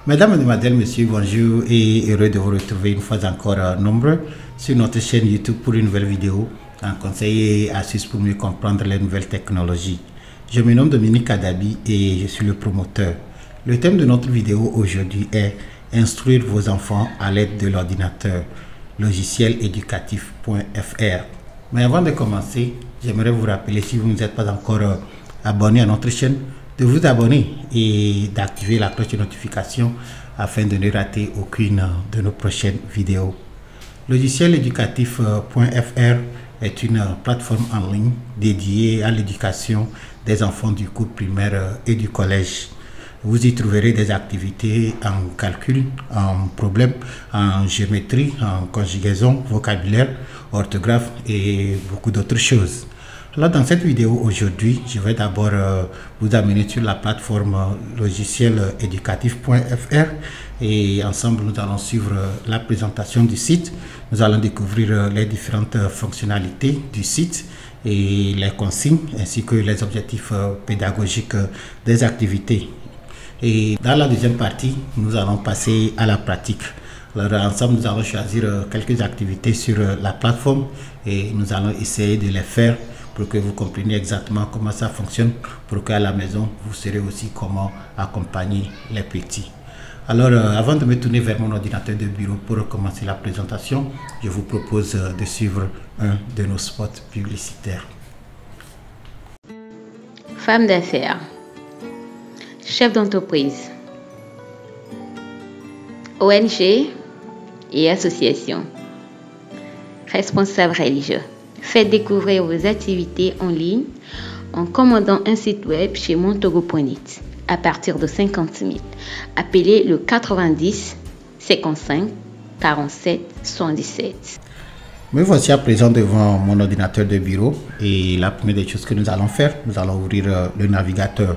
Mesdames, Mesdemoiselles, Messieurs, bonjour et heureux de vous retrouver une fois encore nombreux sur notre chaîne YouTube pour une nouvelle vidéo, un conseil et astuces pour mieux comprendre les nouvelles technologies. Je me nomme Dominique Adabi et je suis le promoteur. Le thème de notre vidéo aujourd'hui est instruire vos enfants à l'aide de l'ordinateur, logicieléducatif.fr. Mais avant de commencer, j'aimerais vous rappeler, si vous n'êtes pas encore abonné à notre chaîne, de vous abonner et d'activer la cloche de notification afin de ne rater aucune de nos prochaines vidéos. Logicieléducatif.fr est une plateforme en ligne dédiée à l'éducation des enfants du cours primaire et du collège. Vous y trouverez des activités en calcul, en problème, en géométrie, en conjugaison, vocabulaire, orthographe et beaucoup d'autres choses. Alors dans cette vidéo aujourd'hui, je vais d'abord vous amener sur la plateforme logicieléducatif.fr et ensemble nous allons suivre la présentation du site. Nous allons découvrir les différentes fonctionnalités du site et les consignes ainsi que les objectifs pédagogiques des activités. Et dans la deuxième partie, nous allons passer à la pratique. Alors ensemble, nous allons choisir quelques activités sur la plateforme et nous allons essayer de les faire pour que vous compreniez exactement comment ça fonctionne, pour qu'à la maison, vous saurez aussi comment accompagner les petits. Alors, avant de me tourner vers mon ordinateur de bureau pour commencer la présentation, je vous propose de suivre un de nos spots publicitaires. Femme d'affaires, chef d'entreprise, ONG et association, responsable religieux. Faites découvrir vos activités en ligne en commandant un site web chez montogo.net à partir de 50 000. Appelez le 90 55 47 77. Me voici à présent devant mon ordinateur de bureau et la première des choses que nous allons faire, nous allons ouvrir le navigateur.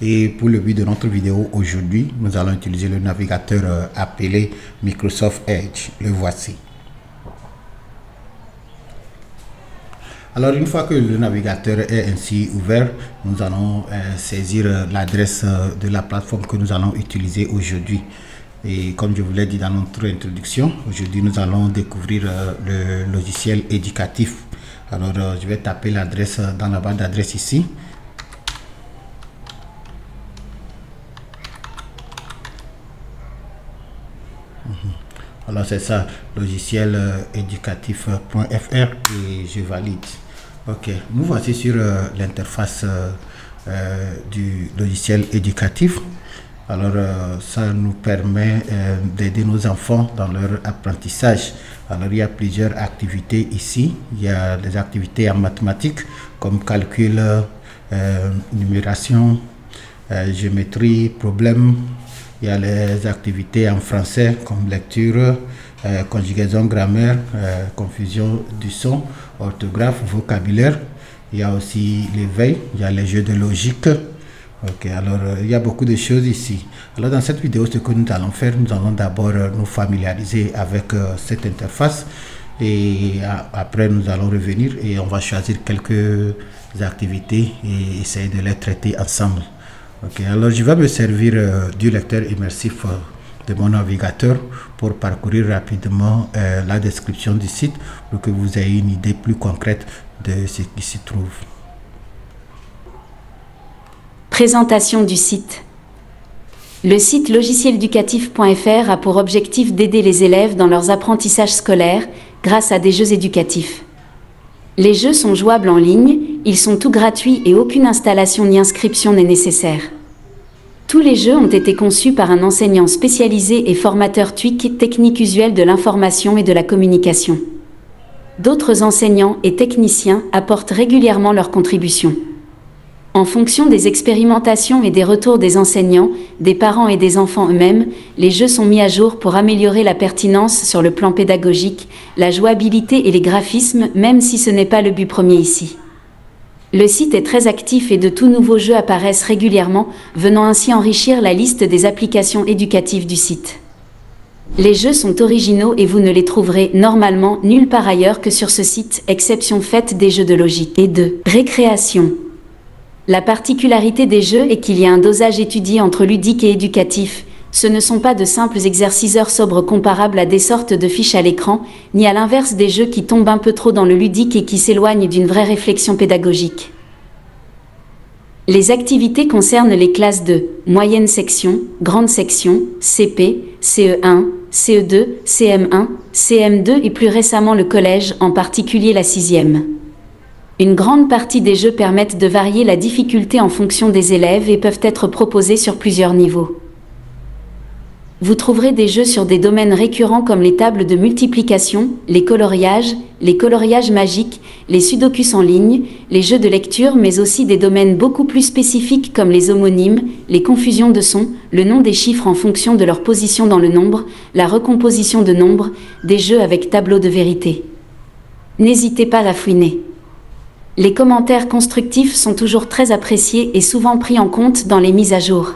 Et pour le but de notre vidéo aujourd'hui, nous allons utiliser le navigateur appelé Microsoft Edge. Le voici. Alors une fois que le navigateur est ainsi ouvert, nous allons saisir l'adresse de la plateforme que nous allons utiliser aujourd'hui. Et comme je vous l'ai dit dans notre introduction, aujourd'hui nous allons découvrir le logiciel éducatif. Alors je vais taper l'adresse dans la barre d'adresse ici. Alors c'est ça, logicieléducatif.fr et je valide. Ok, nous voici sur l'interface du logiciel éducatif. Alors ça nous permet d'aider nos enfants dans leur apprentissage. Alors il y a plusieurs activités ici. Il y a des activités en mathématiques comme calcul, numération, géométrie, problème. Il y a les activités en français comme lecture, conjugaison, grammaire, confusion du son, orthographe, vocabulaire. Il y a aussi l'éveil, il y a les jeux de logique. Ok, alors il y a beaucoup de choses ici. Alors dans cette vidéo, ce que nous allons faire, nous allons d'abord nous familiariser avec cette interface et après nous allons revenir et on va choisir quelques activités et essayer de les traiter ensemble. Ok, alors je vais me servir du lecteur immersif de mon navigateur pour parcourir rapidement la description du site pour que vous ayez une idée plus concrète de ce qui s'y trouve. Présentation du site. Le site logicieléducatif.fr a pour objectif d'aider les élèves dans leurs apprentissages scolaires grâce à des jeux éducatifs. Les jeux sont jouables en ligne, ils sont tout gratuits et aucune installation ni inscription n'est nécessaire. Tous les jeux ont été conçus par un enseignant spécialisé et formateur TUIC, technique usuelle de l'information et de la communication. D'autres enseignants et techniciens apportent régulièrement leurs contributions. En fonction des expérimentations et des retours des enseignants, des parents et des enfants eux-mêmes, les jeux sont mis à jour pour améliorer la pertinence sur le plan pédagogique, la jouabilité et les graphismes, même si ce n'est pas le but premier ici. Le site est très actif et de tout nouveaux jeux apparaissent régulièrement, venant ainsi enrichir la liste des applications éducatives du site. Les jeux sont originaux et vous ne les trouverez normalement nulle part ailleurs que sur ce site, exception faite des jeux de logique et de récréation. La particularité des jeux est qu'il y a un dosage étudié entre ludique et éducatif, Ce ne sont pas de simples exerciceurs sobres comparables à des sortes de fiches à l'écran, ni à l'inverse des jeux qui tombent un peu trop dans le ludique et qui s'éloignent d'une vraie réflexion pédagogique. Les activités concernent les classes de moyenne section, grande section, CP, CE1, CE2, CM1, CM2 et plus récemment le collège, en particulier la 6e. Une grande partie des jeux permettent de varier la difficulté en fonction des élèves et peuvent être proposés sur plusieurs niveaux. Vous trouverez des jeux sur des domaines récurrents comme les tables de multiplication, les coloriages magiques, les sudokus en ligne, les jeux de lecture, mais aussi des domaines beaucoup plus spécifiques comme les homonymes, les confusions de sons, le nom des chiffres en fonction de leur position dans le nombre, la recomposition de nombres, des jeux avec tableau de vérité. N'hésitez pas à fouiner. Les commentaires constructifs sont toujours très appréciés et souvent pris en compte dans les mises à jour.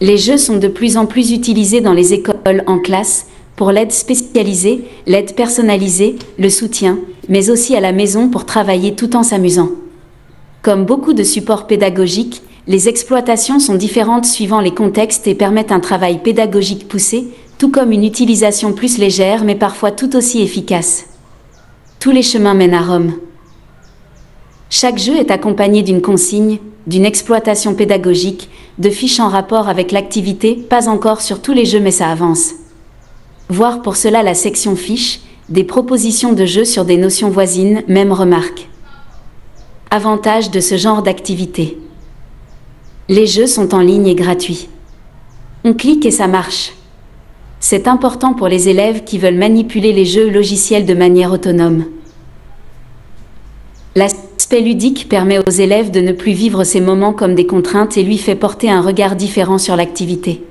Les jeux sont de plus en plus utilisés dans les écoles, en classe, pour l'aide spécialisée, l'aide personnalisée, le soutien, mais aussi à la maison pour travailler tout en s'amusant. Comme beaucoup de supports pédagogiques, les exploitations sont différentes suivant les contextes et permettent un travail pédagogique poussé, tout comme une utilisation plus légère mais parfois tout aussi efficace. Tous les chemins mènent à Rome. Chaque jeu est accompagné d'une consigne, d'une exploitation pédagogique, de fiches en rapport avec l'activité, pas encore sur tous les jeux mais ça avance. Voir pour cela la section fiches, des propositions de jeux sur des notions voisines, même remarque. Avantage de ce genre d'activité. Les jeux sont en ligne et gratuits. On clique et ça marche. C'est important pour les élèves qui veulent manipuler les jeux logiciels de manière autonome. L'aspect ludique permet aux élèves de ne plus vivre ces moments comme des contraintes et lui fait porter un regard différent sur l'activité.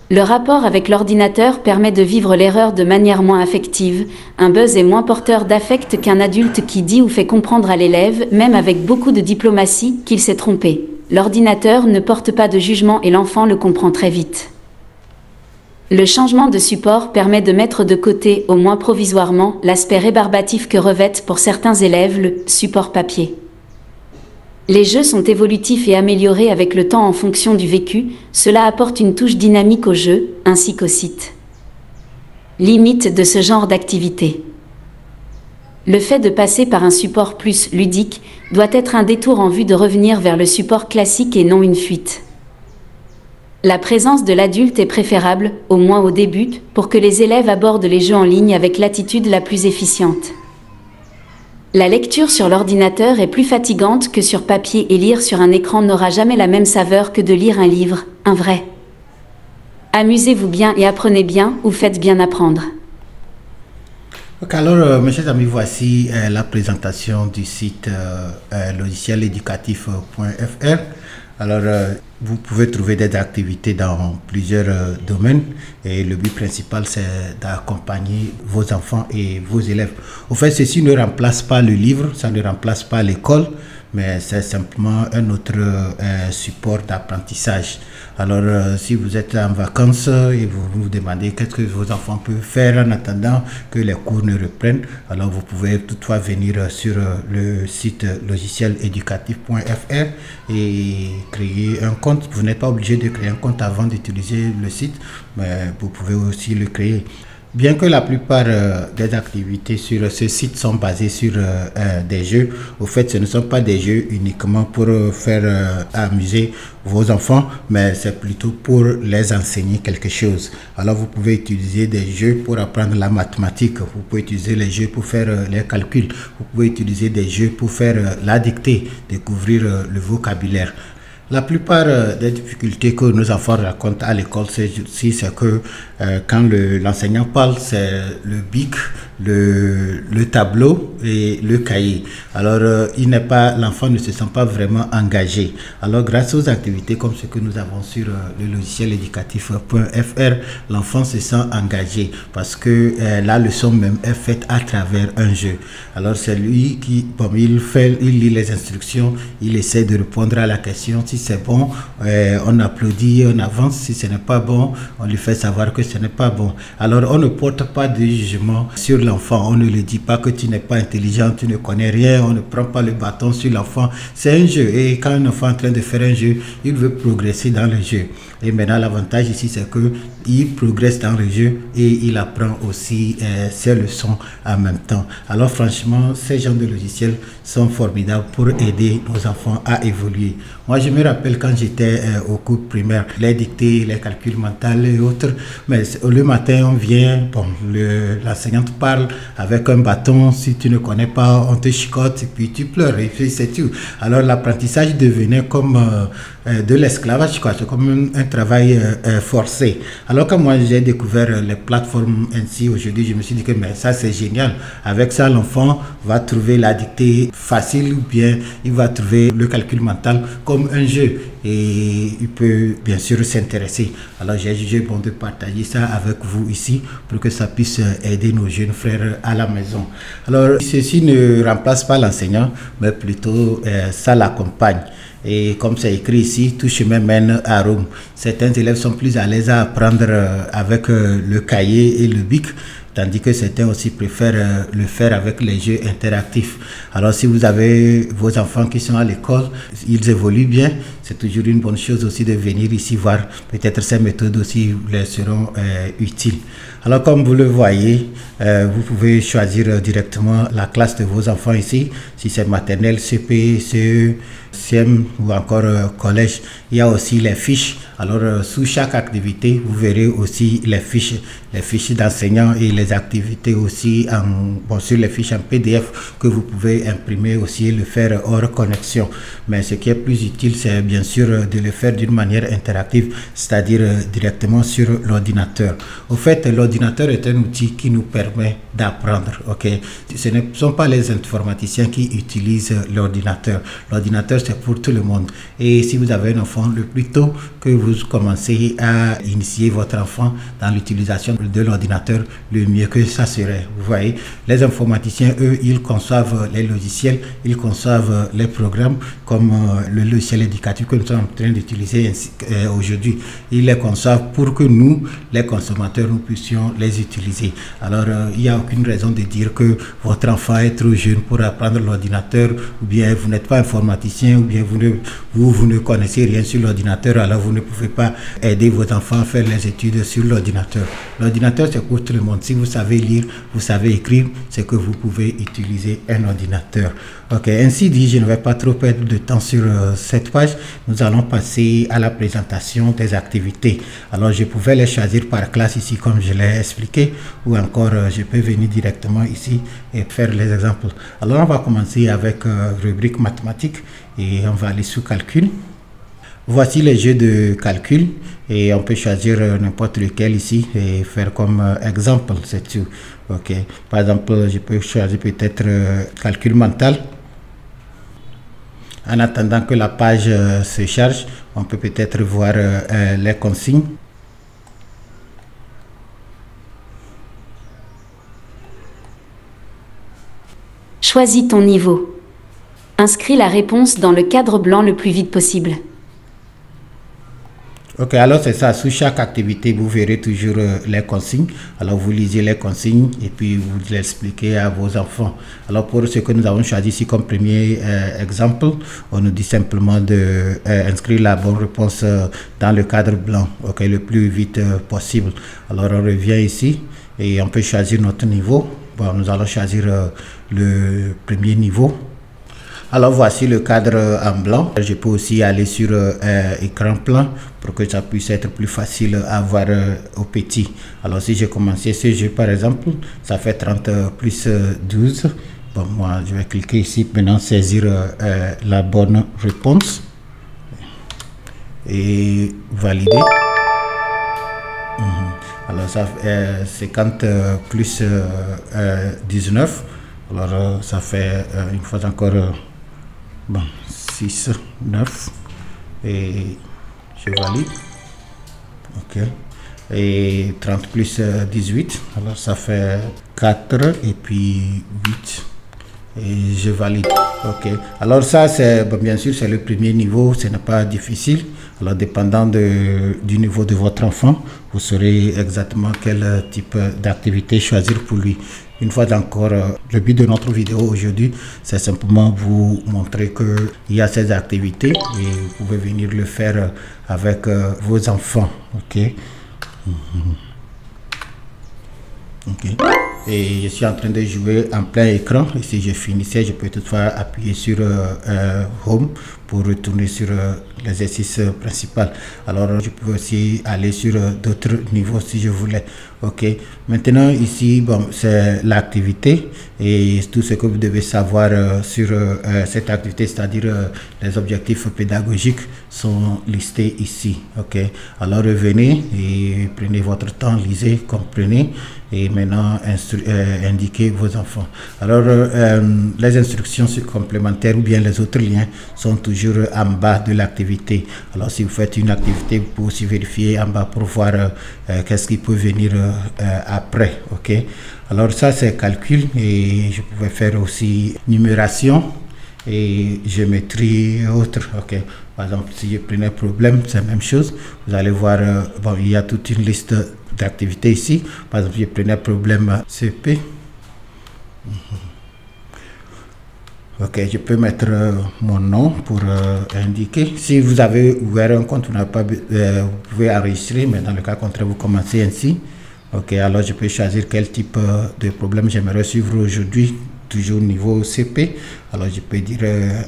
Le rapport avec l'ordinateur permet de vivre l'erreur de manière moins affective. Un buzz est moins porteur d'affect qu'un adulte qui dit ou fait comprendre à l'élève, même avec beaucoup de diplomatie, qu'il s'est trompé. L'ordinateur ne porte pas de jugement et l'enfant le comprend très vite. Le changement de support permet de mettre de côté, au moins provisoirement, l'aspect rébarbatif que revêtent pour certains élèves le support papier. Les jeux sont évolutifs et améliorés avec le temps en fonction du vécu, cela apporte une touche dynamique au jeu, ainsi qu'au site. Limite de ce genre d'activité. Le fait de passer par un support plus ludique doit être un détour en vue de revenir vers le support classique et non une fuite. La présence de l'adulte est préférable, au moins au début, pour que les élèves abordent les jeux en ligne avec l'attitude la plus efficiente. La lecture sur l'ordinateur est plus fatigante que sur papier et lire sur un écran n'aura jamais la même saveur que de lire un livre, un vrai. Amusez-vous bien et apprenez bien ou faites bien apprendre. Donc alors, mes chers amis, voici la présentation du site logicieléducatif.fr. Alors, vous pouvez trouver des activités dans plusieurs domaines et le but principal, c'est d'accompagner vos enfants et vos élèves. Au fait, ceci ne remplace pas le livre, ça ne remplace pas l'école, mais c'est simplement un autre support d'apprentissage. Alors, si vous êtes en vacances et vous vous demandez qu'est-ce que vos enfants peuvent faire en attendant que les cours ne reprennent, alors vous pouvez toutefois venir sur le site logicieléducatif.fr et créer un compte. Vous n'êtes pas obligé de créer un compte avant d'utiliser le site, mais vous pouvez aussi le créer. Bien que la plupart des activités sur ce site sont basées sur des jeux, au fait, ce ne sont pas des jeux uniquement pour faire amuser vos enfants, mais c'est plutôt pour les enseigner quelque chose. Alors, vous pouvez utiliser des jeux pour apprendre la mathématique, vous pouvez utiliser les jeux pour faire les calculs, vous pouvez utiliser des jeux pour faire la dictée, découvrir le vocabulaire. La plupart des difficultés que nos enfants racontent à l'école, c'est que quand l'enseignant parle, c'est le bic, le tableau et le cahier. Alors, l'enfant ne se sent pas vraiment engagé. Alors, grâce aux activités comme ce que nous avons sur le logicieléducatif.fr, l'enfant se sent engagé parce que la leçon même est faite à travers un jeu. Alors, c'est lui qui, il lit les instructions, il essaie de répondre à la question. Si c'est bon, on applaudit, on avance. Si ce n'est pas bon, on lui fait savoir que ce n'est pas bon. Alors, on ne porte pas de jugement sur l'enfant. On ne lui dit pas que tu n'es pas intelligent, tu ne connais rien, on ne prend pas le bâton sur l'enfant. C'est un jeu et quand un enfant est en train de faire un jeu, il veut progresser dans le jeu. Et maintenant l'avantage ici c'est que il progresse dans le jeu et il apprend aussi ses leçons en même temps. Alors franchement, ces genres de logiciels sont formidables pour aider nos enfants à évoluer. Moi je me rappelle quand j'étais au cours primaire, les dictées, les calculs mentaux et autres, mais le matin on vient, bon, l'enseignante parle avec un bâton, si tu ne connais pas on te chicote et puis tu pleures et puis c'est tout. Alors l'apprentissage devenait comme de l'esclavage, quoi. C'est comme un travail forcé. Alors quand moi j'ai découvert les plateformes ainsi aujourd'hui, je me suis dit que mais ça c'est génial. Avec ça l'enfant va trouver la dictée facile ou bien il va trouver le calcul mental comme un jeu et il peut bien sûr s'intéresser. Alors j'ai jugé bon de partager ça avec vous ici pour que ça puisse aider nos jeunes frères à la maison. Alors ceci ne remplace pas l'enseignant mais plutôt ça l'accompagne. Et comme c'est écrit ici, tout chemin mène à Rome. Certains élèves sont plus à l'aise à apprendre avec le cahier et le bic, tandis que certains aussi préfèrent le faire avec les jeux interactifs. Alors si vous avez vos enfants qui sont à l'école, ils évoluent bien, c'est toujours une bonne chose aussi de venir ici voir. Peut-être ces méthodes aussi leur seront utiles. Alors comme vous le voyez, vous pouvez choisir directement la classe de vos enfants ici. Si c'est maternelle, CP, CE, CM ou encore collège, il y a aussi les fiches. Alors sous chaque activité, vous verrez aussi les fiches d'enseignants et les activités aussi sur les fiches en PDF que vous pouvez imprimer aussi et le faire hors connexion. Mais ce qui est plus utile, c'est bien sûr de le faire d'une manière interactive, c'est-à-dire directement sur l'ordinateur. Au fait, l'ordinateur est un outil qui nous permet d'apprendre. Ok, ce ne sont pas les informaticiens qui utilisent l'ordinateur. L'ordinateur, c'est pour tout le monde. Et si vous avez un enfant, le plus tôt que vous commencez à initier votre enfant dans l'utilisation de l'ordinateur, le mieux que ça serait. Vous voyez, les informaticiens, eux, ils conçoivent les logiciels, ils conçoivent les programmes comme le logiciel éducatif que nous sommes en train d'utiliser aujourd'hui. Ils les conçoivent pour que nous, les consommateurs, nous puissions les utiliser. Alors, il n'y a aucune raison de dire que votre enfant est trop jeune pour apprendre l'ordinateur, ou bien vous n'êtes pas informaticien, ou bien vous ne connaissez rien sur l'ordinateur, alors vous ne pouvez pas aider vos enfants à faire les études sur l'ordinateur. L'ordinateur, c'est pour tout le monde. Si vous savez lire, vous savez écrire, c'est que vous pouvez utiliser un ordinateur. Ok, ainsi dit, je ne vais pas trop perdre de temps sur cette page. Nous allons passer à la présentation des activités. Alors, je pouvais les choisir par classe ici, comme je l'ai expliqué, ou encore je peux venir directement ici et faire les exemples. Alors, on va commencer avec rubrique mathématiques et on va aller sous calcul. Voici les jeux de calcul et on peut choisir n'importe lequel ici et faire comme exemple, c'est tout. Ok, par exemple, je peux choisir peut-être calcul mental. En attendant que la page se charge, on peut peut-être voir les consignes. Choisis ton niveau. Inscris la réponse dans le cadre blanc le plus vite possible. Ok, alors c'est ça, sous chaque activité, vous verrez toujours les consignes. Alors vous lisez les consignes et puis vous les expliquez à vos enfants. Alors pour ce que nous avons choisi ici comme premier exemple, on nous dit simplement d'inscrire la bonne réponse dans le cadre blanc, ok, le plus vite possible. Alors on revient ici et on peut choisir notre niveau. Bon, nous allons choisir le premier niveau. Alors voici le cadre en blanc. Je peux aussi aller sur écran plein pour que ça puisse être plus facile à voir au petit. Alors si j'ai commencé ce jeu par exemple, ça fait 30 plus 12. Bon, moi je vais cliquer ici maintenant, saisir la bonne réponse et valider. Alors ça fait 50 plus 19. Alors ça fait une fois encore bon, 6, 9 et je valide. Ok. Et 30 plus 18, alors ça fait 4 et puis 8 et je valide. Ok, alors ça c'est bon, bien sûr c'est le premier niveau, ce n'est pas difficile. Alors dépendant du niveau de votre enfant, vous saurez exactement quel type d'activité choisir pour lui. Une fois encore, le but de notre vidéo aujourd'hui, c'est simplement vous montrer qu'il y a ces activités et vous pouvez venir le faire avec vos enfants. Ok. Ok. Et je suis en train de jouer en plein écran. Et si je finissais, je peux toutefois appuyer sur Home pour retourner sur l'exercice principal. Alors, je peux aussi aller sur d'autres niveaux si je voulais. Ok. Maintenant, ici, bon, c'est l'activité et tout ce que vous devez savoir sur cette activité, c'est-à-dire les objectifs pédagogiques sont listés ici. Ok. Alors, revenez et prenez votre temps, lisez, comprenez et maintenant indiquez vos enfants. Alors, les instructions complémentaires ou bien les autres liens sont toujours en bas de l'activité. Alors, si vous faites une activité, vous pouvez aussi vérifier en bas pour voir qu'est-ce qui peut venir après. Ok. Alors, ça, c'est calcul et je pouvais faire aussi numération et géométrie et autres. Ok. Par exemple, si je prenais problème, c'est la même chose. Vous allez voir, bon, il y a toute une liste d'activités ici. Par exemple, je prenais problème CP. Ok, je peux mettre mon nom pour indiquer. Si vous avez ouvert un compte, vous pouvez enregistrer, mais dans le cas contraire, vous commencez ainsi. Ok, alors je peux choisir quel type de problème j'aimerais suivre aujourd'hui, toujours niveau CP. Alors je peux dire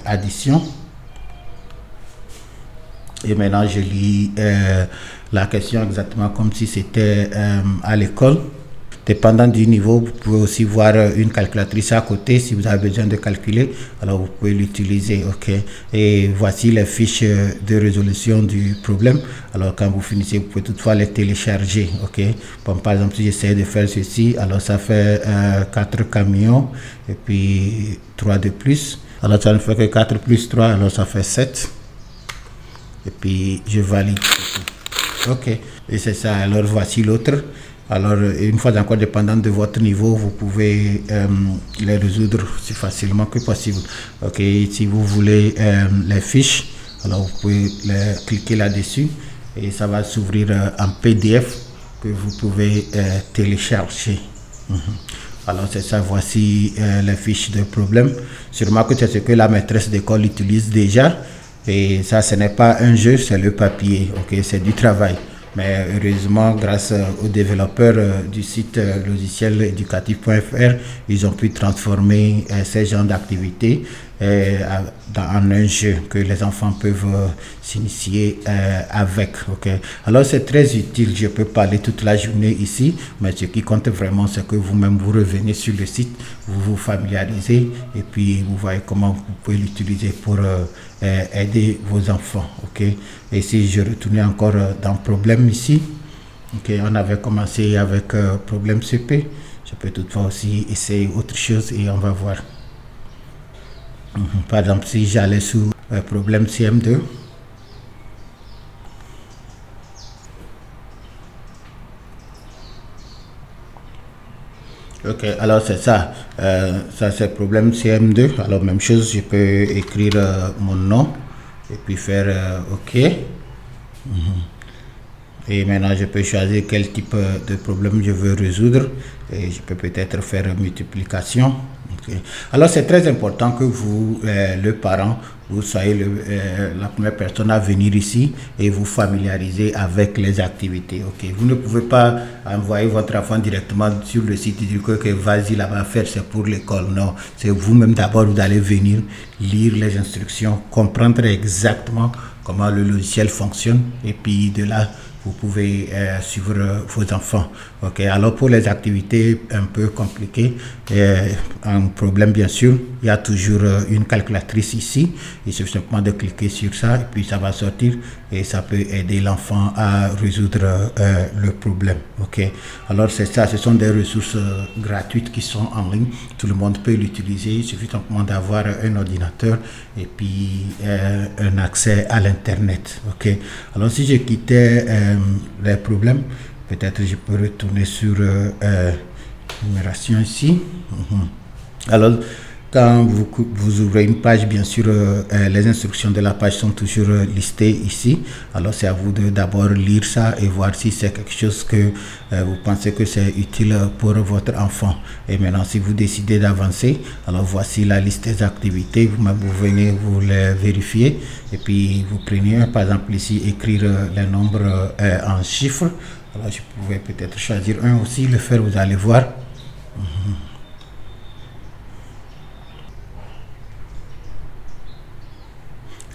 addition. Et maintenant, je lis la question exactement comme si c'était à l'école. Dépendant du niveau, vous pouvez aussi voir une calculatrice à côté si vous avez besoin de calculer. Alors, vous pouvez l'utiliser. Ok. Et voici les fiches de résolution du problème. Alors, quand vous finissez, vous pouvez toutefois les télécharger. Ok. Bon, par exemple, si j'essaie de faire ceci, alors ça fait 4 camions et puis 3 de plus. Alors, ça ne fait que 4 plus 3, alors ça fait 7. Et puis, je valide. Ok. Et c'est ça. Alors, voici l'autre. Alors, une fois encore, dépendant de votre niveau, vous pouvez les résoudre aussi facilement que possible. Ok, si vous voulez les fiches, alors vous pouvez cliquer là-dessus et ça va s'ouvrir en PDF que vous pouvez télécharger. Alors, c'est ça, voici les fiches de problème. Sûrement que c'est ce que la maîtresse d'école utilise déjà. Et ça, ce n'est pas un jeu, c'est le papier. Ok, c'est du travail. Mais heureusement, grâce aux développeurs du site logiciel éducatif.fr, ils ont pu transformer ces genres d'activités en un jeu que les enfants peuvent s'initier avec. Okay. Alors c'est très utile, je peux parler toute la journée ici, mais ce qui compte vraiment, c'est que vous-même vous revenez sur le site, vous vous familiarisez et puis vous voyez comment vous pouvez l'utiliser pour aider vos enfants. Okay. Et si je retournais encore dans problème ici, okay, on avait commencé avec problème CP, je peux toutefois aussi essayer autre chose et on va voir. Par exemple, si j'allais sous problème CM2, ok, alors c'est ça, ça c'est problème CM2, alors même chose, je peux écrire mon nom et puis faire ok. Et maintenant je peux choisir quel type de problème je veux résoudre et je peux peut-être faire multiplication. Okay. Alors c'est très important que vous, le parent, vous soyez la première personne à venir ici et vous familiariser avec les activités. Okay. Vous ne pouvez pas envoyer votre enfant directement sur le site et dire que vas-y là-bas faire, c'est pour l'école. Non, c'est vous-même d'abord, vous allez venir lire les instructions, comprendre exactement comment le logiciel fonctionne et puis de là, vous pouvez suivre vos enfants. Ok, alors pour les activités un peu compliquées, un problème bien sûr, il y a toujours une calculatrice ici. Il suffit simplement de cliquer sur ça et puis ça va sortir et ça peut aider l'enfant à résoudre le problème. Ok, alors c'est ça, ce sont des ressources gratuites qui sont en ligne. Tout le monde peut l'utiliser. Il suffit simplement d'avoir un ordinateur et puis un accès à l'internet. Ok, alors si je quittais les problèmes, peut-être je peux retourner sur numération ici. Alors Quand vous ouvrez une page, bien sûr, les instructions de la page sont toujours listées ici. Alors, c'est à vous de d'abord lire ça et voir si c'est quelque chose que vous pensez que c'est utile pour votre enfant. Et maintenant, si vous décidez d'avancer, alors voici la liste des activités. Vous venez, vous les vérifiez et puis vous prenez, par exemple, ici, écrire les nombres en chiffres. Alors, je pouvais peut-être choisir un aussi, le faire, vous allez voir.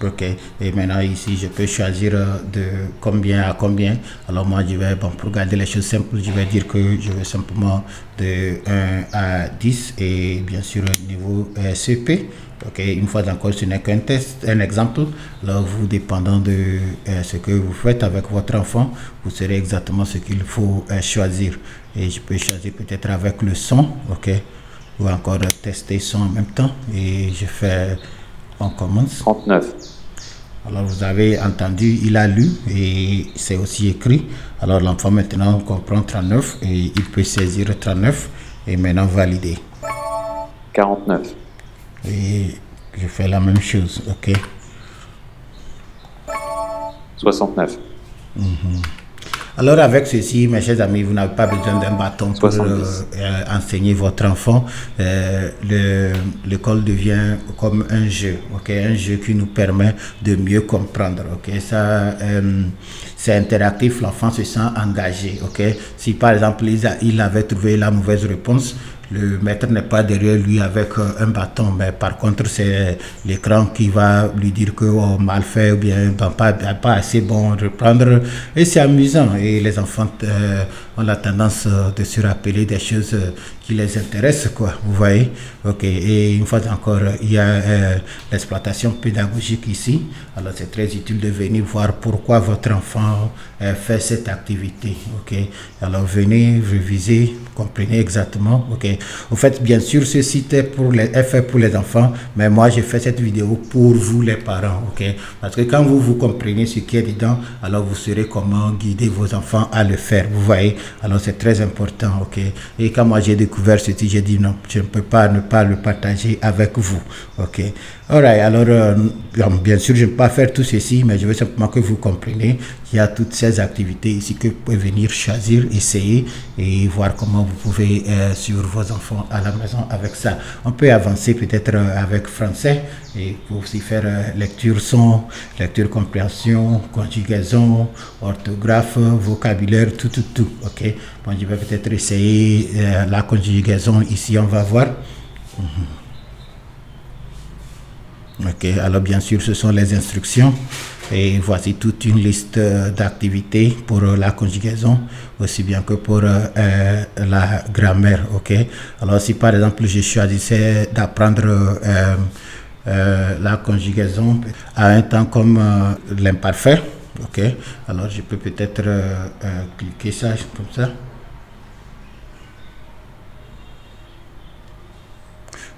Ok, et maintenant ici je peux choisir de combien à combien. Alors moi je vais, bon, pour garder les choses simples, je vais dire que je veux simplement de 1 à 10 et bien sûr niveau CP. Ok, une fois encore, ce n'est qu'un test, un exemple. Alors vous, dépendant de ce que vous faites avec votre enfant, vous saurez exactement ce qu'il faut choisir. Et je peux choisir peut-être avec le son, ok, ou encore tester son en même temps. Et je fais, on commence. 39. Alors vous avez entendu, il a lu et c'est aussi écrit. Alors l'enfant maintenant comprend 39 et il peut saisir 39 et maintenant valider. 49. Et je fais la même chose, ok. 69. Alors avec ceci, mes chers amis, vous n'avez pas besoin d'un bâton pour enseigner votre enfant. L'école devient comme un jeu, ok, un jeu qui nous permet de mieux comprendre, ok. Ça, c'est interactif, l'enfant se sent engagé, ok. Si par exemple il avait trouvé la mauvaise réponse, le maître n'est pas derrière lui avec un bâton, mais par contre c'est l'écran qui va lui dire que oh, mal fait ou bien pas assez bon, reprendre, et c'est amusant et les enfants ont la tendance de se rappeler des choses qui les intéressent, quoi, vous voyez, ok. Et une fois encore, il y a l'exploitation pédagogique ici. Alors c'est très utile de venir voir pourquoi votre enfant fait cette activité, ok. Alors venez réviser, comprenez exactement, ok. Au fait, bien sûr, ce site est fait pour les enfants, mais moi j'ai fait cette vidéo pour vous les parents, ok. Parce que quand vous comprenez ce qui est dedans, alors vous saurez comment guider vos enfants à le faire, vous voyez. Alors c'est très important, ok. Et quand moi j'ai découvert ceci, j'ai dit non, je ne peux pas ne pas le partager avec vous, ok. Alright, alors bien sûr je ne peux pas faire tout ceci, mais je veux simplement que vous compreniez qu'il y a toutes ces activités ici que vous pouvez venir choisir, essayer et voir comment vous pouvez suivre vos enfants à la maison avec ça. On peut avancer peut-être avec français et pour aussi faire lecture son, lecture compréhension, conjugaison, orthographe, vocabulaire, tout, ok. Bon, je vais peut-être essayer la conjugaison ici, on va voir. Ok, alors bien sûr ce sont les instructions et voici toute une liste d'activités pour la conjugaison aussi bien que pour la grammaire, ok. Alors si par exemple je choisissais d'apprendre la conjugaison à un temps comme l'imparfait, ok, alors je peux peut-être cliquer ça comme ça.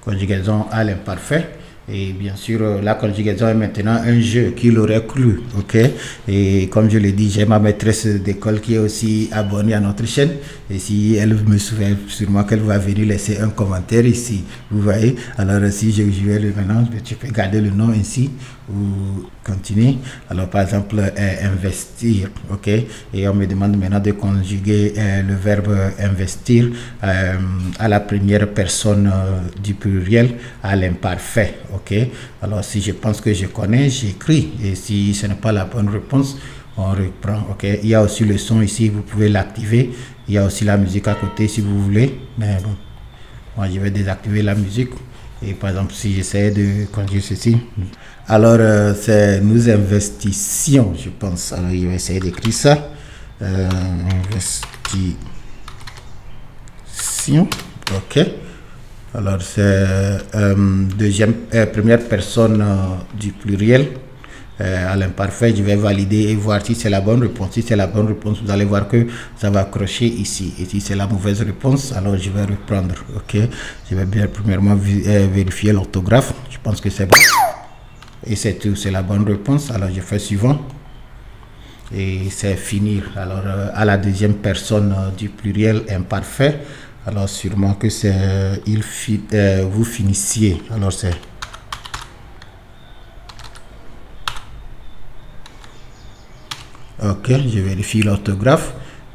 Conjugaison à l'imparfait. Et bien sûr, la conjugaison est maintenant un jeu qu'il aurait cru, ok. Et comme je l'ai dit, j'ai ma maîtresse d'école qui est aussi abonnée à notre chaîne. Et si elle me souvient sûrement qu'elle va venir laisser un commentaire ici, vous voyez. Alors si je vais maintenant, tu peux garder le nom ici ou continuer. Alors par exemple, investir, ok. Et on me demande maintenant de conjuguer le verbe investir à la première personne du pluriel à l'imparfait. Ok, alors si je pense que je connais, j'écris, et si ce n'est pas la bonne réponse, on reprend. Ok, il y a aussi le son ici, vous pouvez l'activer. Il y a aussi la musique à côté si vous voulez, mais bon, moi je vais désactiver la musique. Et par exemple, si j'essaie de conjuguer ceci, alors c'est nous investissions, je pense. Alors je vais essayer d'écrire ça. Investissions, ok. Alors c'est première personne du pluriel à l'imparfait. Je vais valider et voir si c'est la bonne réponse. Si c'est la bonne réponse, vous allez voir que ça va accrocher ici. Et si c'est la mauvaise réponse, alors je vais reprendre. Ok, je vais bien premièrement vérifier l'orthographe. Je pense que c'est bon. Et c'est tout, c'est la bonne réponse. Alors je fais suivant. Et c'est finir. Alors à la deuxième personne du pluriel imparfait. Alors sûrement que c'est vous finissiez. Alors c'est ok, je vérifie l'orthographe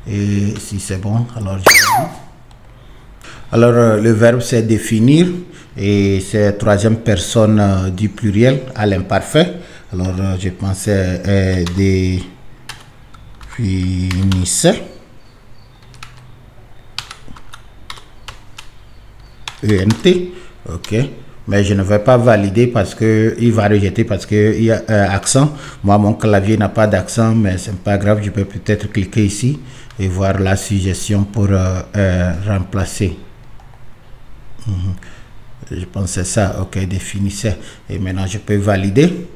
et si c'est bon, alors le verbe c'est définir et c'est troisième personne du pluriel à l'imparfait. Alors je pensais définissait. ENT, ok, mais je ne vais pas valider parce que il va rejeter parce que il y a accent. Moi mon clavier n'a pas d'accent, mais c'est pas grave, je peux peut-être cliquer ici et voir la suggestion pour remplacer. Je pensais ça, ok, définissait, et maintenant je peux valider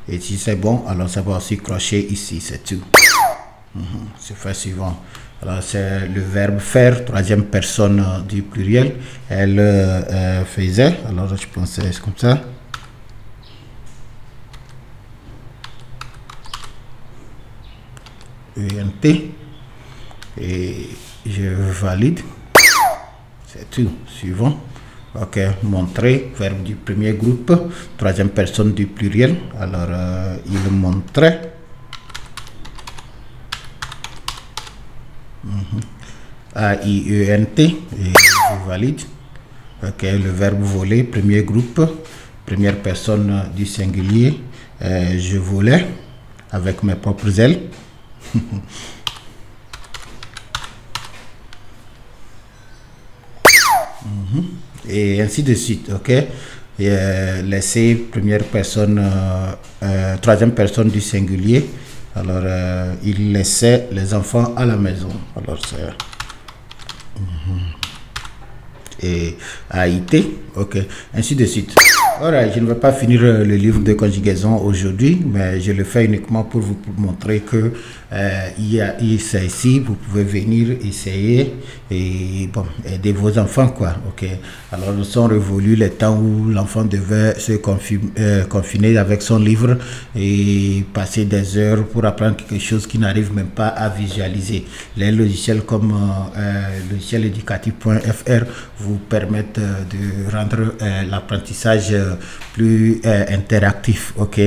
et si c'est bon, alors ça va aussi crocher ici, c'est tout. C'est fait suivant. Alors c'est le verbe faire, troisième personne du pluriel. Elle faisait. Alors je pensais comme ça. ENT. Et je valide. C'est tout. Suivant. Ok. Montrer, verbe du premier groupe, troisième personne du pluriel. Alors il montrait. AIENT, et je valide. Ok, le verbe voler, premier groupe, première personne du singulier. Je volais avec mes propres ailes. Et ainsi de suite, ok. Laisser première personne, troisième personne du singulier. Alors, il laissait les enfants à la maison. Alors, c'est... Et AIT, ok, ainsi de suite. Alright, je ne vais pas finir le livre de conjugaison aujourd'hui, mais je le fais uniquement pour vous montrer que c'est ici, vous pouvez venir essayer et bon, aider vos enfants, quoi. Ok. Alors nous sommes révolus les temps où l'enfant devait se confiner avec son livre et passer des heures pour apprendre quelque chose qu'il n'arrive même pas à visualiser. Les logiciels comme logiciel éducatif.fr vous permettent de rendre l'apprentissage plus interactif. Ok,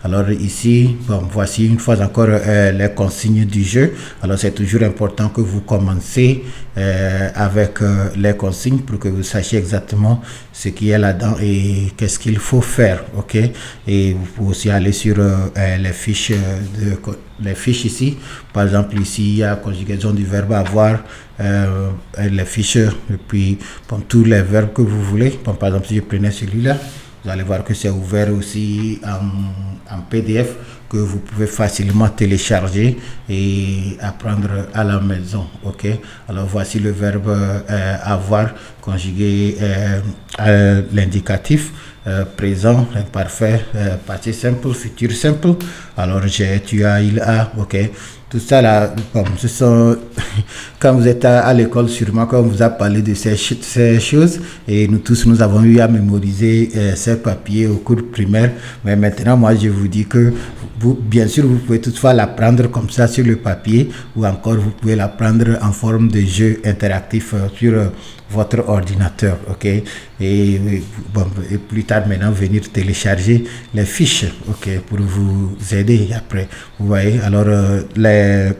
alors ici, bon, voici une fois encore les consignes du jeu. Alors c'est toujours important que vous commencez avec les consignes pour que vous sachiez exactement ce qui est là-dedans et qu'est-ce qu'il faut faire. Ok, et vous pouvez aussi aller sur les fiches ici. Par exemple ici il y a conjugaison du verbe avoir, les fiches et puis bon, tous les verbes que vous voulez. Bon, par exemple si je prenais celui-là, vous allez voir que c'est ouvert aussi en PDF que vous pouvez facilement télécharger et apprendre à la maison. Ok, alors voici le verbe avoir conjugué à l'indicatif, présent, imparfait, passé simple, futur simple. Alors j'ai, tu as, il a. Ok, tout ça là, bon, ce sont quand vous êtes à l'école, sûrement quand on vous a parlé de ces choses, et nous tous nous avons eu à mémoriser ces papiers au cours primaire. Mais maintenant moi je vous dis que vous, bien sûr vous pouvez toutefois l'apprendre comme ça sur le papier, ou encore vous pouvez l'apprendre en forme de jeu interactif sur votre ordinateur. Ok, et bon, et plus tard maintenant venir télécharger les fiches, ok, pour vous aider après. Vous voyez, alors les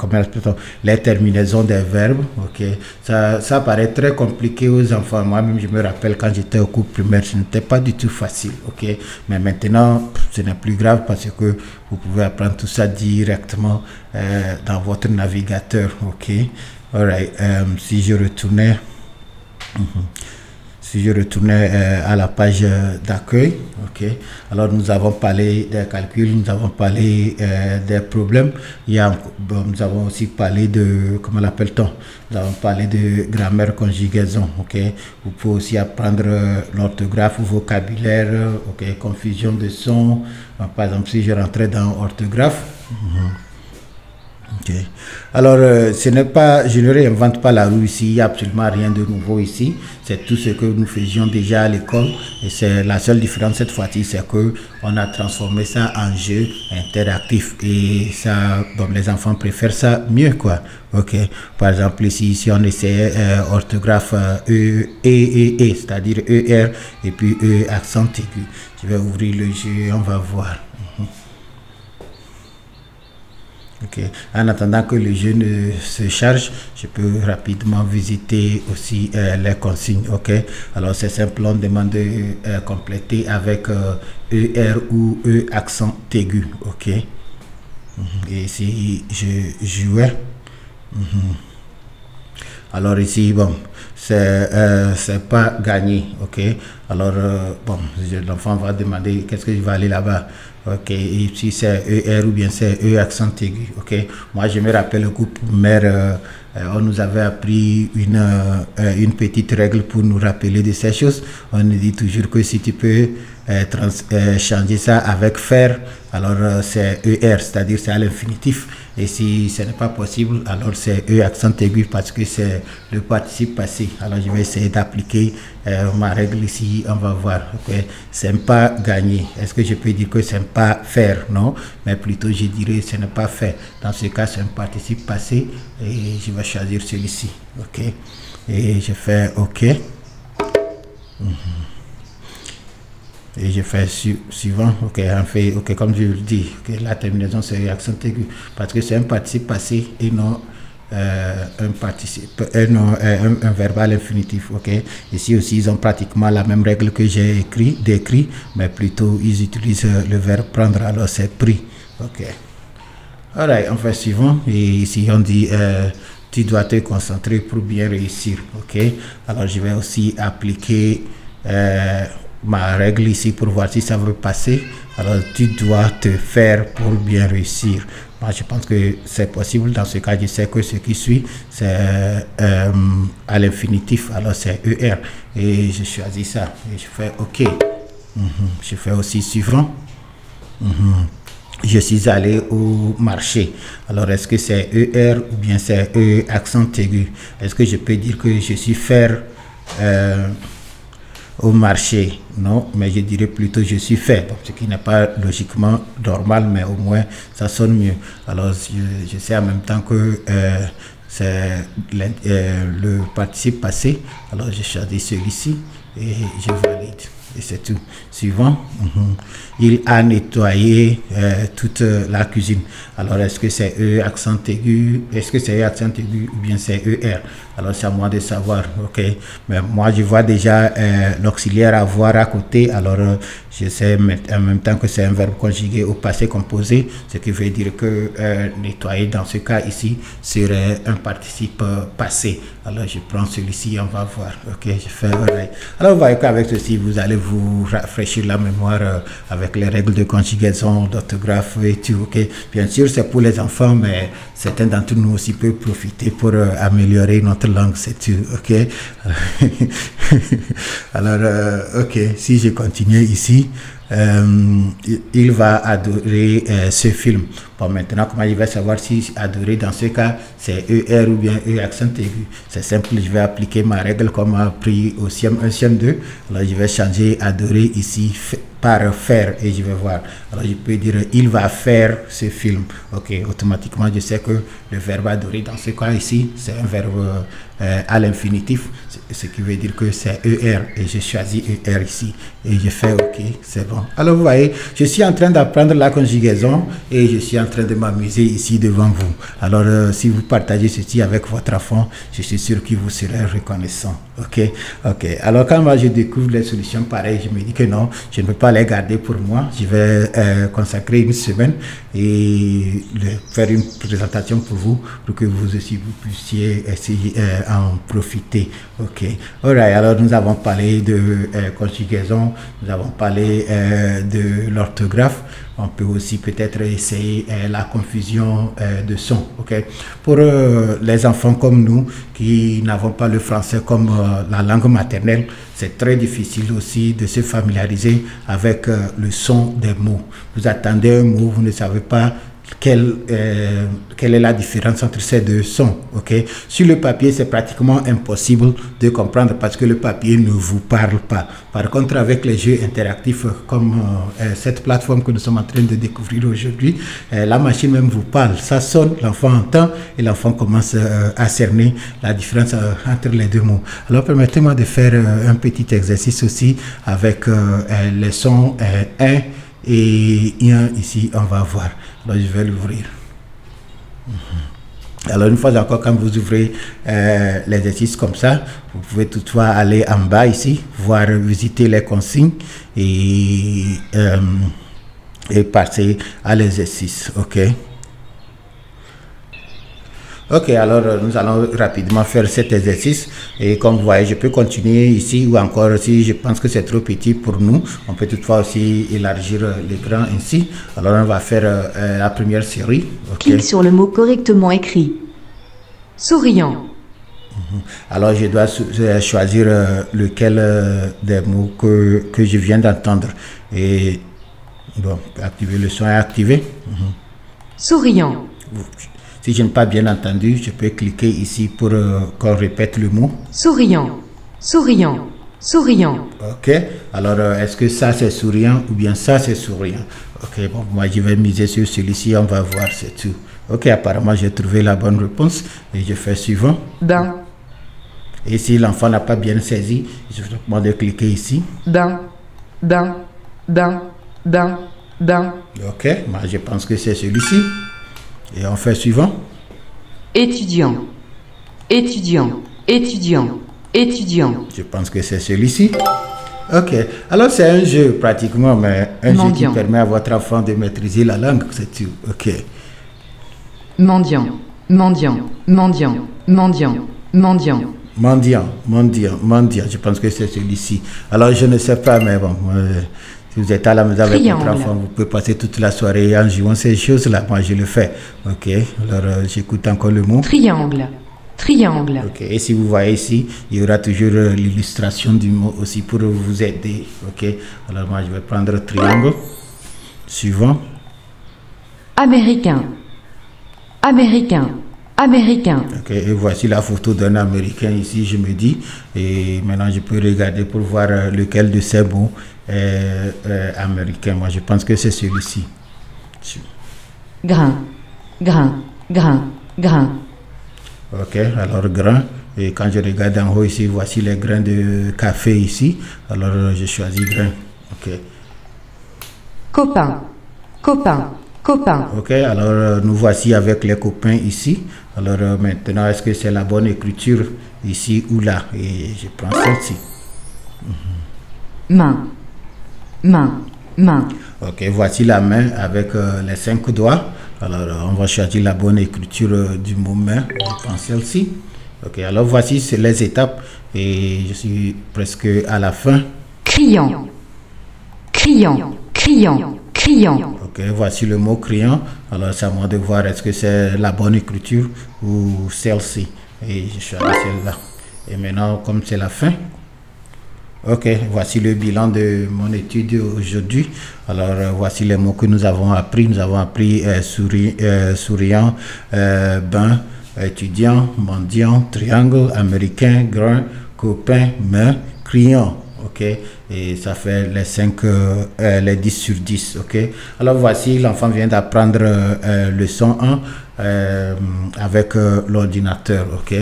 terminaisons des verbes, ok, ça paraît très compliqué aux enfants. Moi-même je me rappelle quand j'étais au cours primaire, ce n'était pas du tout facile. Ok, mais maintenant ce n'est plus grave parce que vous pouvez apprendre tout ça directement dans votre navigateur. Ok, alright. Si je retournais à la page d'accueil, ok, alors nous avons parlé des calculs, nous avons parlé des problèmes. Nous avons aussi parlé de, comment l'appelle-t-on, nous avons parlé de grammaire, conjugaison. Ok, vous pouvez aussi apprendre l'orthographe, vocabulaire, ok, confusion de sons. Par exemple, si je rentrais dans orthographe, ok, Ok. Alors, ce n'est pas, je ne réinvente pas la roue ici, il n'y a absolument rien de nouveau ici. C'est tout ce que nous faisions déjà à l'école. Et c'est la seule différence cette fois-ci, c'est que on a transformé ça en jeu interactif. Et ça, bon, les enfants préfèrent ça mieux, quoi. Ok. Par exemple, ici, si on essayait orthographe c'est-à-dire ER et puis accent aigu. Je vais ouvrir le jeu et on va voir. Ok. En attendant que le jeu ne se charge, je peux rapidement visiter aussi les consignes. Ok. Alors c'est simple, on demande de compléter avec ER ou E accent aigu. Ok. Et si je jouais, alors ici, bon, c'est pas gagné. Ok. Alors bon, l'enfant va demander qu'est-ce que je vais aller là-bas. Ok, et si c'est ER ou bien c'est E accent aigu. Ok, moi je me rappelle au groupe primaire, on nous avait appris une petite règle pour nous rappeler de ces choses. On nous dit toujours que si tu peux changer ça avec faire, alors c'est ER, c'est-à-dire c'est à l'infinitif. Et si ce n'est pas possible, alors c'est E accent aigu parce que c'est le participe passé. Alors je vais essayer d'appliquer ma règle ici, on va voir. Okay. C'est pas gagner. Est-ce que je peux dire que c'est pas faire? Non, mais plutôt je dirais ce n'est pas faire. Dans ce cas, c'est un participe passé et je vais choisir celui-ci. Ok. Et je fais OK. Et je fais suivant. Ok, on fait OK comme je le dis. Okay, la terminaison c'est accent aigu parce que c'est un participe passé et non un verbal infinitif. Ok, ici aussi ils ont pratiquement la même règle que j'ai décrit, mais plutôt ils utilisent le verbe prendre, alors c'est pris. Ok, alright, on fait suivant. Et ici on dit tu dois te concentrer pour bien réussir. Ok, alors je vais aussi appliquer ma règle ici pour voir si ça veut passer. Alors tu dois te faire pour bien réussir. Moi je pense que c'est possible. Dans ce cas je sais que ce qui suit c'est à l'infinitif, alors c'est ER et je choisis ça et je fais OK. Je fais aussi suivant. Je suis allé au marché. Alors est-ce que c'est ER ou bien c'est E accent aigu? Est-ce que je peux dire que je suis faire au marché? Non, mais je dirais plutôt je suis fait, bon, ce qui n'est pas logiquement normal, mais au moins ça sonne mieux. Alors je sais en même temps que c'est le participe passé, alors je choisis celui-ci et je valide et c'est tout. Suivant. Il a nettoyé toute la cuisine. Alors est-ce que c'est E accent aigu? Est-ce que c'est E accent aigu ou bien c'est ER? Alors c'est à moi de savoir. Ok, mais moi je vois déjà l'auxiliaire avoir à côté, alors je sais en même temps que c'est un verbe conjugué au passé composé, ce qui veut dire que nettoyer dans ce cas ici serait un participe passé. Alors je prends celui-ci, on va voir. Ok, je fais alright. Alors vous voyez qu'avec ceci vous allez vous rafraîchir la mémoire avec les règles de conjugaison, d'orthographe et tout. Ok, bien sûr c'est pour les enfants, mais certains d'entre nous aussi peuvent profiter pour améliorer notre langue, c'est tout. Ok. Alors ok, si je continue ici, il va adorer ce film. Bon, maintenant comment il va savoir si adorer dans ce cas c'est ER ou bien E accent aigu? C'est simple, je vais appliquer ma règle comme appris au CM1 CM2. Alors je vais changer adorer ici par faire et je vais voir. Alors je peux dire il va faire ce film. Ok, automatiquement je sais que le verbe adorer dans ce cas ici c'est un verbe à l'infinitif, ce qui veut dire que c'est ER et je choisis ER ici et je fais OK, c'est bon. Alors vous voyez, je suis en train d'apprendre la conjugaison et je suis en train de m'amuser ici devant vous. Alors si vous partagez ceci avec votre enfant, je suis sûr qu'il vous sera reconnaissant. Ok, ok. Alors quand moi je découvre les solutions pareilles, je me dis que non, je ne peux pas les garder pour moi. Je vais consacrer une semaine et faire une présentation pour vous, pour que vous aussi vous puissiez essayer en profiter. Ok, alright. Alors nous avons parlé de conjugaison, nous avons parlé de l'orthographe. On peut aussi peut-être essayer la confusion de son. Ok, pour les enfants comme nous qui n'avons pas le français comme la langue maternelle, c'est très difficile aussi de se familiariser avec le son des mots. Vous attendez un mot, vous ne savez pas quelle est la différence entre ces deux sons. Okay? Sur le papier, c'est pratiquement impossible de comprendre parce que le papier ne vous parle pas. Par contre, avec les jeux interactifs comme cette plateforme que nous sommes en train de découvrir aujourd'hui, la machine même vous parle. Ça sonne, l'enfant entend et l'enfant commence à cerner la différence entre les deux mots. Alors, permettez-moi de faire un petit exercice aussi avec les sons 1 et 1 ici, on va voir. Alors, je vais l'ouvrir. Alors, une fois encore, quand vous ouvrez l'exercice comme ça, vous pouvez toutefois aller en bas ici, voir, visiter les consignes et passer à l'exercice. OK? Ok, alors nous allons rapidement faire cet exercice et comme vous voyez, je peux continuer ici ou encore si je pense que c'est trop petit pour nous, on peut toutefois aussi élargir l'écran ici. Alors on va faire la première série. Okay. Clique sur le mot correctement écrit. Souriant. Alors je dois choisir lequel des mots que je viens d'entendre. Et bon, activer le son est activé. Souriant. Si je n'ai pas bien entendu, je peux cliquer ici pour qu'on répète le mot. Souriant, souriant, souriant. Ok, alors est-ce que ça c'est souriant ou bien ça c'est souriant? Ok, bon, moi je vais miser sur celui-ci, on va voir, c'est tout. Ok, apparemment j'ai trouvé la bonne réponse et je fais suivant. Ben. Et si l'enfant n'a pas bien saisi, je vais demander de cliquer ici. Ben, ben, ben, ben, ben. Ok, moi je pense que c'est celui-ci. Et on fait suivant. Étudiant, étudiant, étudiant, étudiant. Je pense que c'est celui-ci. Ok, alors c'est un jeu pratiquement, mais un jeu qui permet à votre enfant de maîtriser la langue, c'est tout. Ok. Mendiant, mendiant, mendiant, mendiant, mendiant. Mendiant, mendiant, mendiant. Je pense que c'est celui-ci. Alors je ne sais pas, mais bon. Si vous êtes à la maison avec votre enfant, vous pouvez passer toute la soirée en jouant ces choses-là. Moi, je le fais. Ok. Alors, j'écoute encore le mot. Triangle. Triangle. Ok. Et si vous voyez ici, il y aura toujours l'illustration du mot aussi pour vous aider. Ok. Alors, moi, je vais prendre triangle. Suivant. Américain. Américain. Américain. Ok. Et voici la photo d'un Américain ici, je me dis. Et maintenant, je peux regarder pour voir lequel de ces mots américain. Moi, je pense que c'est celui-ci. Grain, grain, grain, grain. Ok, alors grain. Et quand je regarde en haut ici, voici les grains de café ici. Alors, je choisis grain. Ok. Copain, copain, copain. Ok, alors nous voici avec les copains ici. Alors maintenant, est-ce que c'est la bonne écriture ici ou là? Et je prends celle-ci. Main. Main, main. Ok, voici la main avec les 5 doigts. Alors, on va choisir la bonne écriture du mot main. Je prends celle-ci. Ok, alors voici les étapes et je suis presque à la fin. Criant, criant, criant, criant. Ok, voici le mot criant. Alors, c'est à moi de voir est-ce que c'est la bonne écriture ou celle-ci. Et je choisis celle-là. Et maintenant, comme c'est la fin. Ok, voici le bilan de mon étude aujourd'hui. Alors, voici les mots que nous avons appris. Nous avons appris souriant, bain, étudiant, mendiant, triangle, américain, grain, copain, main, criant. Ok, et ça fait les 10 sur 10. Ok, alors voici, l'enfant vient d'apprendre leçon 1 avec l'ordinateur. Ok,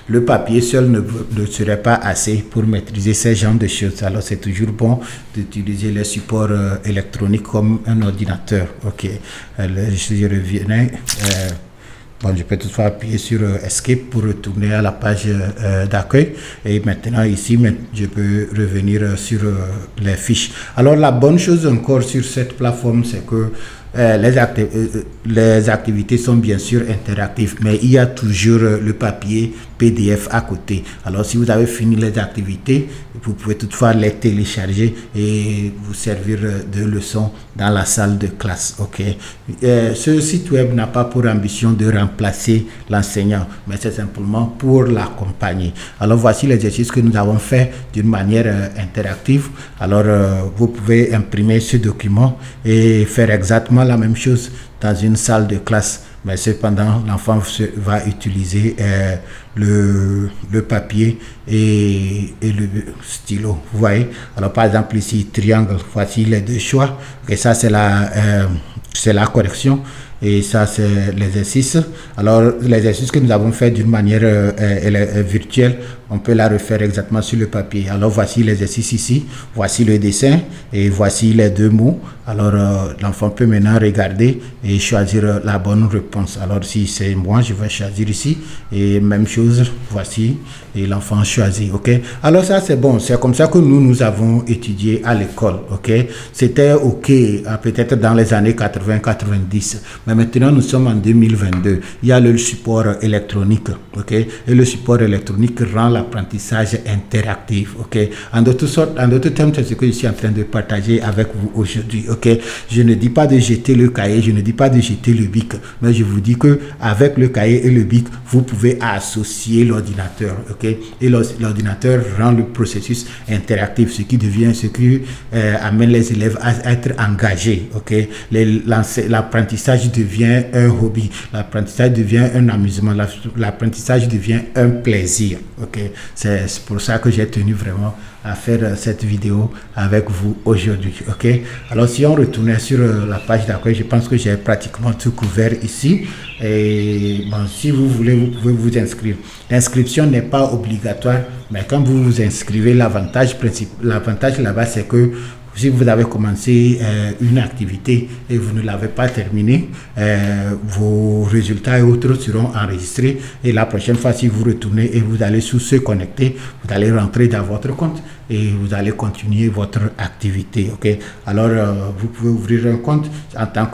le papier seul ne serait pas assez pour maîtriser ces genres de choses. Alors c'est toujours bon d'utiliser les supports électroniques comme un ordinateur. Ok, je reviens. Bon, je peux toutefois appuyer sur Escape pour retourner à la page d'accueil. Et maintenant, ici, je peux revenir sur les fiches. Alors, la bonne chose encore sur cette plateforme, c'est que les activités sont bien sûr interactives, mais il y a toujours le papier PDF à côté. Alors, si vous avez fini les activités, vous pouvez toutefois les télécharger et vous servir de leçon dans la salle de classe. Ok. Ce site web n'a pas pour ambition de remplacer l'enseignant, mais c'est simplement pour l'accompagner. Alors, voici l'exercice que nous avons fait d'une manière interactive. Alors, vous pouvez imprimer ce document et faire exactement exactement la même chose dans une salle de classe, mais cependant l'enfant va utiliser le papier et le stylo. Vous voyez, alors par exemple ici triangle, voici les deux choix, et ça c'est la correction. Et ça, c'est l'exercice. Alors, l'exercice que nous avons fait d'une manière virtuelle, on peut la refaire exactement sur le papier. Alors, voici l'exercice ici. Voici le dessin et voici les deux mots. Alors, l'enfant peut maintenant regarder et choisir la bonne réponse. Alors, si c'est moi, je vais choisir ici. Et même chose, voici. Et l'enfant choisit, ok? Alors, ça, c'est bon. C'est comme ça que nous avons étudié à l'école, ok? C'était ok, peut-être dans les années 80-90. Mais maintenant, nous sommes en 2022. Il y a le support électronique, ok? Et le support électronique rend l'apprentissage interactif, ok? En d'autres termes, c'est ce que je suis en train de partager avec vous aujourd'hui, ok? Je ne dis pas de jeter le cahier, je ne dis pas de jeter le bic, mais je vous dis que avec le cahier et le bic, vous pouvez associer l'ordinateur, ok? Et l'ordinateur rend le processus interactif, ce qui amène les élèves à être engagés, ok? L'apprentissage devient un hobby, l'apprentissage devient un amusement, l'apprentissage devient un plaisir, ok? C'est pour ça que j'ai tenu vraiment à faire cette vidéo avec vous aujourd'hui, ok? Alors si on retournait sur la page d'accueil, je pense que j'ai pratiquement tout couvert ici. Et bon, si vous voulez, vous pouvez vous inscrire. L'inscription n'est pas obligatoire, mais quand vous vous inscrivez, l'avantage là-bas, c'est que si vous avez commencé une activité et vous ne l'avez pas terminée, vos résultats et autres seront enregistrés. Et la prochaine fois, si vous retournez et vous allez sur se connecter, vous allez rentrer dans votre compte et vous allez continuer votre activité. Ok? Alors, vous pouvez ouvrir un compte en tant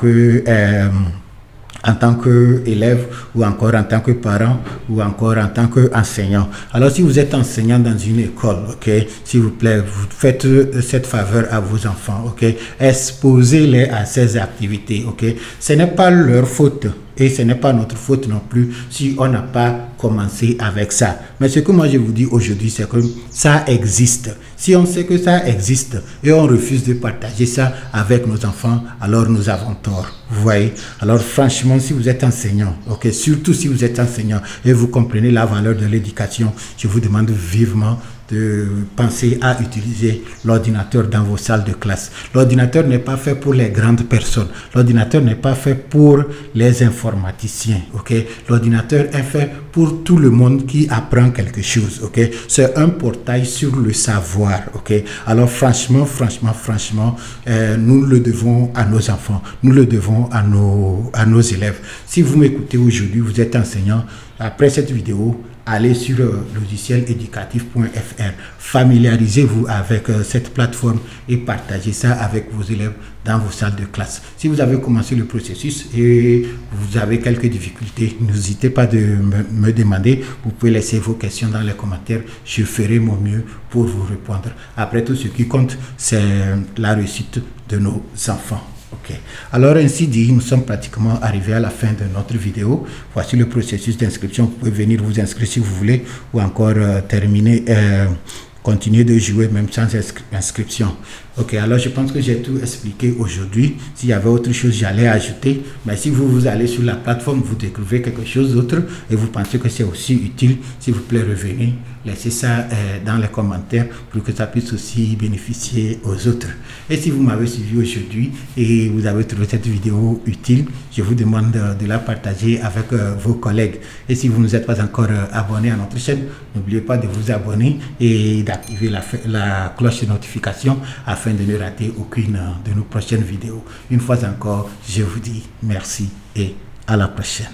qu'élève ou encore en tant que parent ou encore en tant qu'enseignant. Alors si vous êtes enseignant dans une école, ok, s'il vous plaît, vous faites cette faveur à vos enfants, ok, exposez-les à ces activités, ok. Ce n'est pas leur faute et ce n'est pas notre faute non plus si on n'a pas commencé avec ça. Mais ce que moi je vous dis aujourd'hui, c'est que ça existe. Si on sait que ça existe et on refuse de partager ça avec nos enfants, alors nous avons tort. Vous voyez? Alors franchement, si vous êtes enseignant, ok, surtout si vous êtes enseignant et vous comprenez la valeur de l'éducation, je vous demande vivement de penser à utiliser l'ordinateur dans vos salles de classe. L'ordinateur n'est pas fait pour les grandes personnes. L'ordinateur n'est pas fait pour les informaticiens, ok? L'ordinateur est fait pour tout le monde qui apprend quelque chose, ok? C'est un portail sur le savoir, ok? Alors franchement, nous le devons à nos enfants, nous le devons à nos élèves. Si vous m'écoutez aujourd'hui, vous êtes enseignant, après cette vidéo, allez sur logicieleducatif.fr, familiarisez-vous avec cette plateforme et partagez ça avec vos élèves dans vos salles de classe. Si vous avez commencé le processus et vous avez quelques difficultés, n'hésitez pas de me demander. Vous pouvez laisser vos questions dans les commentaires. Je ferai mon mieux pour vous répondre. Après tout, ce qui compte, c'est la réussite de nos enfants. Ok. Alors ainsi dit, nous sommes pratiquement arrivés à la fin de notre vidéo. Voici le processus d'inscription. Vous pouvez venir vous inscrire si vous voulez ou encore continuer de jouer même sans inscription. Ok, alors je pense que j'ai tout expliqué aujourd'hui. S'il y avait autre chose, j'allais ajouter. Mais si vous allez sur la plateforme, vous découvrez quelque chose d'autre et vous pensez que c'est aussi utile, s'il vous plaît, revenez. Laissez ça dans les commentaires pour que ça puisse aussi bénéficier aux autres. Et si vous m'avez suivi aujourd'hui et vous avez trouvé cette vidéo utile, je vous demande de la partager avec vos collègues. Et si vous ne êtes pas encore abonné à notre chaîne, n'oubliez pas de vous abonner et d'activer la cloche de notification afin de ne rater aucune de nos prochaines vidéos. Une fois encore, je vous dis merci et à la prochaine.